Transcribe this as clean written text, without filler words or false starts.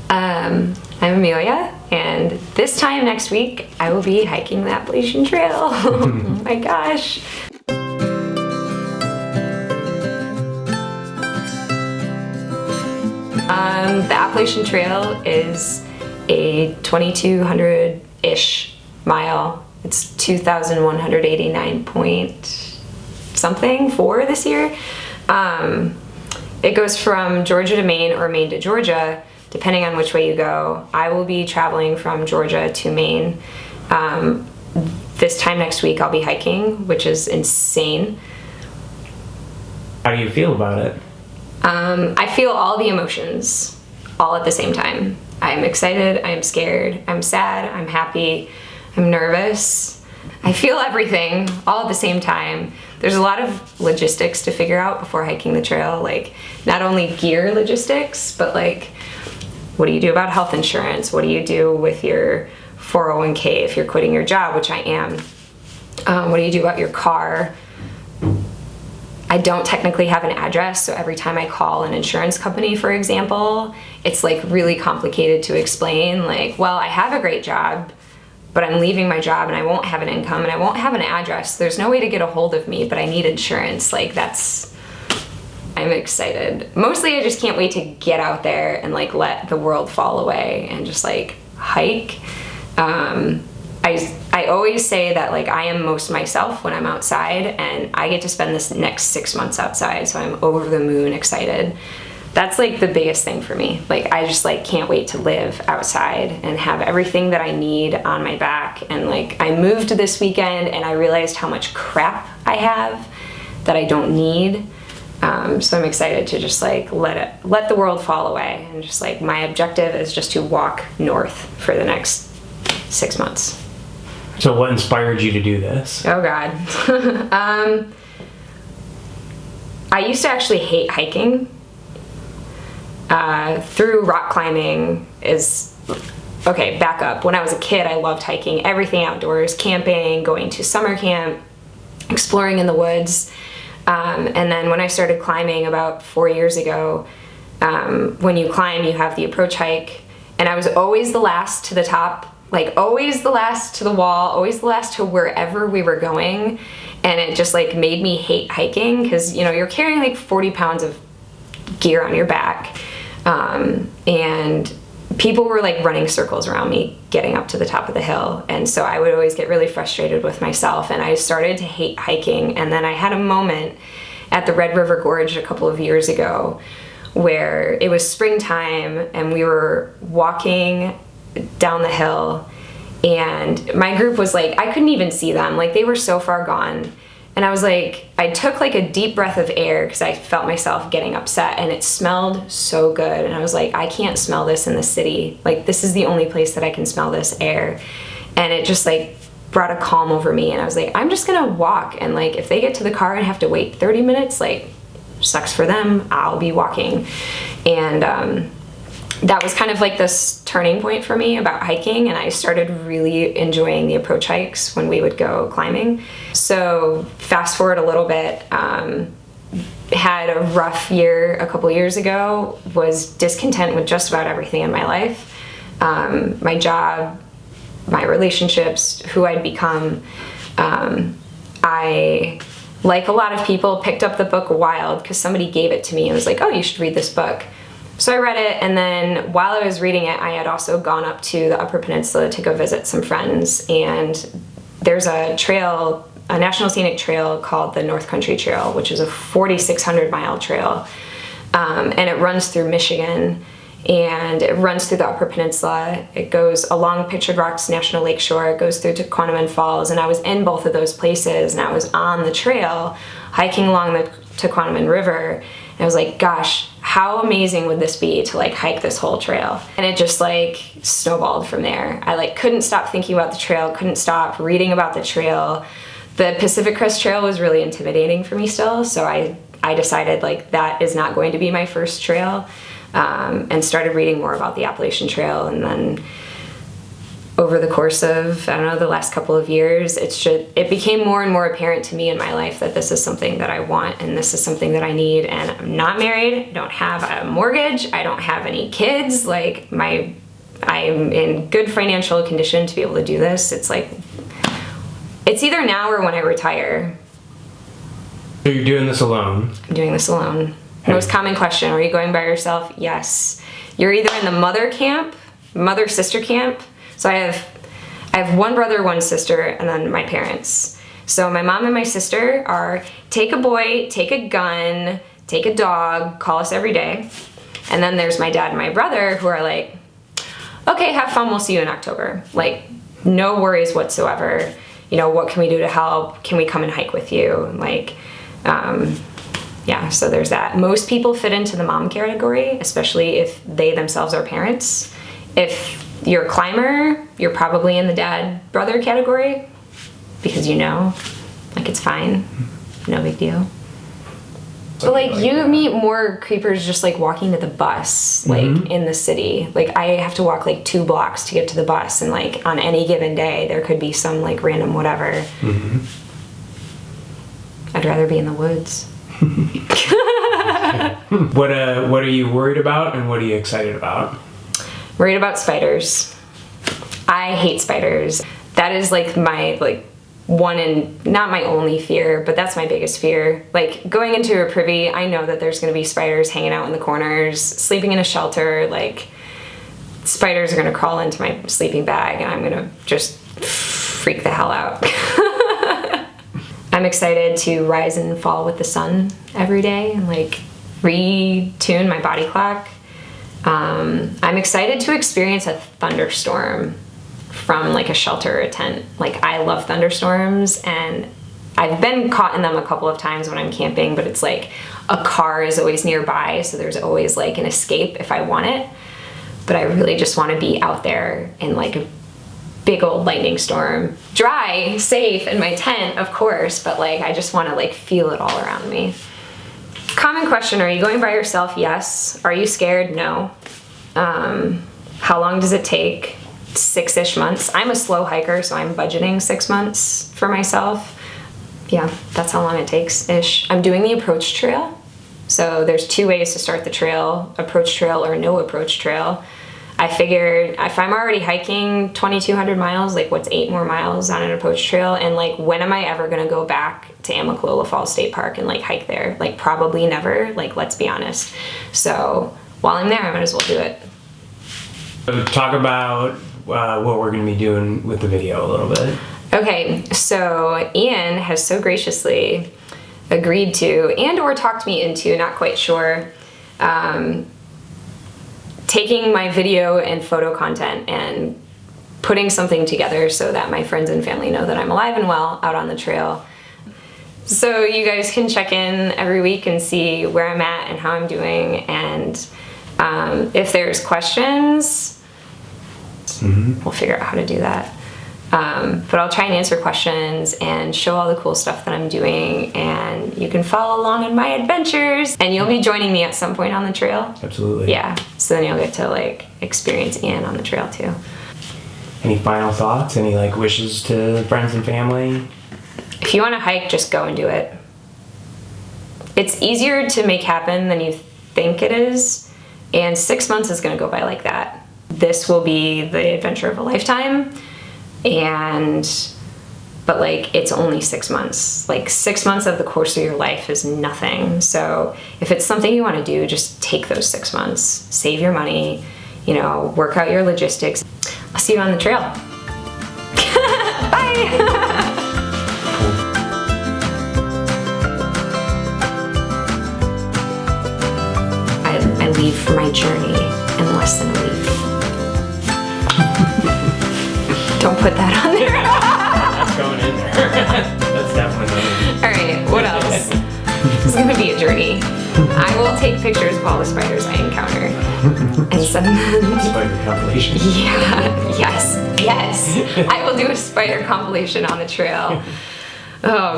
I'm Amelia, and this time next week I will be hiking the Appalachian Trail. Oh my gosh. The Appalachian Trail is a 2,200-ish mile. It's 2,189 point something for this year. It goes from Georgia to Maine or Maine to Georgia, depending on which way you go. I will be traveling from Georgia to Maine. This time next week I'll be hiking, which is insane. How do you feel about it? I feel all the emotions all at the same time. I'm excited, I'm scared, I'm sad, I'm happy, I'm nervous. I feel everything all at the same time. There's a lot of logistics to figure out before hiking the trail, like not only gear logistics, but like what do you do about health insurance? What do you do with your 401k if you're quitting your job, which I am? What do you do about your car? I don't technically have an address, so every time I call an insurance company, for example, it's like really complicated to explain, like, well, I have a great job, but I'm leaving my job and I won't have an income and I won't have an address. There's no way to get a hold of me, but I need insurance. Like I'm excited. Mostly I just can't wait to get out there and like let the world fall away and just like hike. I always say that like I am most myself when I'm outside, and I get to spend this next 6 months outside, so I'm over the moon excited. That's like the biggest thing for me. Like I just like can't wait to live outside and have everything that I need on my back. And like I moved this weekend and I realized how much crap I have that I don't need. So I'm excited to just like let the world fall away, and just like my objective is just to walk north for the next 6 months. So what inspired you to do this? Oh God. I used to actually hate hiking. Through rock climbing is, okay, back up. When I was a kid, I loved hiking, everything outdoors, camping, going to summer camp, exploring in the woods. And then when I started climbing about 4 years ago, when you climb, you have the approach hike, and I was always the last to the top, like always the last to the wall, always the last to wherever we were going. And it just like made me hate hiking, because you know, you're carrying like 40 pounds of gear on your back. And people were like running circles around me getting up to the top of the hill. And so I would always get really frustrated with myself, and I started to hate hiking. And then I had a moment at the Red River Gorge a couple of years ago where it was springtime and we were walking down the hill, and my group was like, I couldn't even see them, like they were so far gone. And I was like, I took like a deep breath of air because I felt myself getting upset, and it smelled so good. And I was like, I can't smell this in the city. Like this is the only place that I can smell this air. And it just like brought a calm over me. And I was like, I'm just gonna walk. And like, if they get to the car and have to wait 30 minutes, like sucks for them, I'll be walking. And, that was kind of like this turning point for me about hiking, and I started really enjoying the approach hikes when we would go climbing. So fast forward a little bit, had a rough year a couple years ago, was discontent with just about everything in my life. My job, my relationships, who I'd become. I, like a lot of people, picked up the book Wild because somebody gave it to me and was like, oh, you should read this book. So I read it, and then while I was reading it, I had also gone up to the Upper Peninsula to go visit some friends, and there's a trail, a National Scenic Trail called the North Country Trail, which is a 4,600 mile trail, and it runs through Michigan, and it runs through the Upper Peninsula. It goes along Pictured Rocks National Lakeshore, it goes through to Tequanimon Falls, and I was in both of those places, and I was on the trail hiking along the Tequanimon River. And I was like, gosh, how amazing would this be to like hike this whole trail? And it just like snowballed from there. I like couldn't stop thinking about the trail, couldn't stop reading about the trail. The Pacific Crest Trail was really intimidating for me still, so I decided like that is not going to be my first trail, and started reading more about the Appalachian Trail. And then over the course of, I don't know, the last couple of years, it became more and more apparent to me in my life that this is something that I want and this is something that I need. And I'm not married, I don't have a mortgage, I don't have any kids. Like I'm in good financial condition to be able to do this. It's like, it's either now or when I retire. So you're doing this alone? I'm doing this alone. Okay. Most common question, are you going by yourself? Yes. You're either in the mother-sister camp. So I have one brother, one sister, and then my parents. So my mom and my sister are take a boy, take a gun, take a dog, call us every day. And then there's my dad and my brother who are like, okay, have fun, we'll see you in October. Like, no worries whatsoever. You know, what can we do to help? Can we come and hike with you? Like, yeah, so there's that. Most people fit into the mom category, especially if they themselves are parents. If you're a climber, you're probably in the dad-brother category because like it's fine, no big deal. But like you meet more creepers just like walking to the bus, like in the city. Like I have to walk like 2 blocks to get to the bus, and like on any given day there could be some like random whatever. I'd rather be in the woods. What are you worried about and what are you excited about? Worried about spiders. I hate spiders. That is like my one and not my only fear, but that's my biggest fear. Like going into a privy, I know that there's gonna be spiders hanging out in the corners, sleeping in a shelter, like spiders are gonna crawl into my sleeping bag and I'm gonna just freak the hell out. I'm excited to rise and fall with the sun every day and like retune my body clock. I'm excited to experience a thunderstorm from like a shelter or a tent. Like I love thunderstorms and I've been caught in them a couple of times when I'm camping, but it's like a car is always nearby, so there's always like an escape if I want it. But I really just want to be out there in like a big old lightning storm. Dry, safe in my tent, of course, but like I just want to like feel it all around me. Common question, are you going by yourself? Yes. Are you scared? No. How long does it take? 6-ish months. I'm a slow hiker, so I'm budgeting 6 months for myself. Yeah, that's how long it takes-ish. I'm doing the approach trail. So there's 2 ways to start the trail, approach trail or no approach trail. I figured if I'm already hiking 2,200 miles, like what's 8 more miles on an approach trail? And like, when am I ever gonna go back to Amelia Falls State Park and like hike there? Like probably never, like let's be honest. So while I'm there, I might as well do it. So talk about what we're gonna be doing with the video a little bit. Okay, so Ian has so graciously agreed to, and or talked me into, not quite sure, taking my video and photo content and putting something together so that my friends and family know that I'm alive and well out on the trail. So you guys can check in every week and see where I'm at and how I'm doing, and if there's questions, we'll figure out how to do that. But I'll try and answer questions and show all the cool stuff that I'm doing, and you can follow along in my adventures, and you'll be joining me at some point on the trail. Absolutely. Yeah, so then you'll get to like experience Ian on the trail too. Any final thoughts? Any like wishes to friends and family? If you want to hike, just go and do it. It's easier to make happen than you think it is, and 6 months is going to go by like that. This will be the adventure of a lifetime, but like it's only 6 months. Like 6 months of the course of your life is nothing. So if it's something you want to do, just take those 6 months, save your money, work out your logistics. I'll see you on the trail. Bye. I leave for my journey in less than a week. Don't put that on there. That's going in there. That's definitely going in. All right, what else? It's gonna be a journey. I will take pictures of all the spiders I encounter and send them. Spider compilation. Yeah, yes. I will do a spider compilation on the trail. Oh.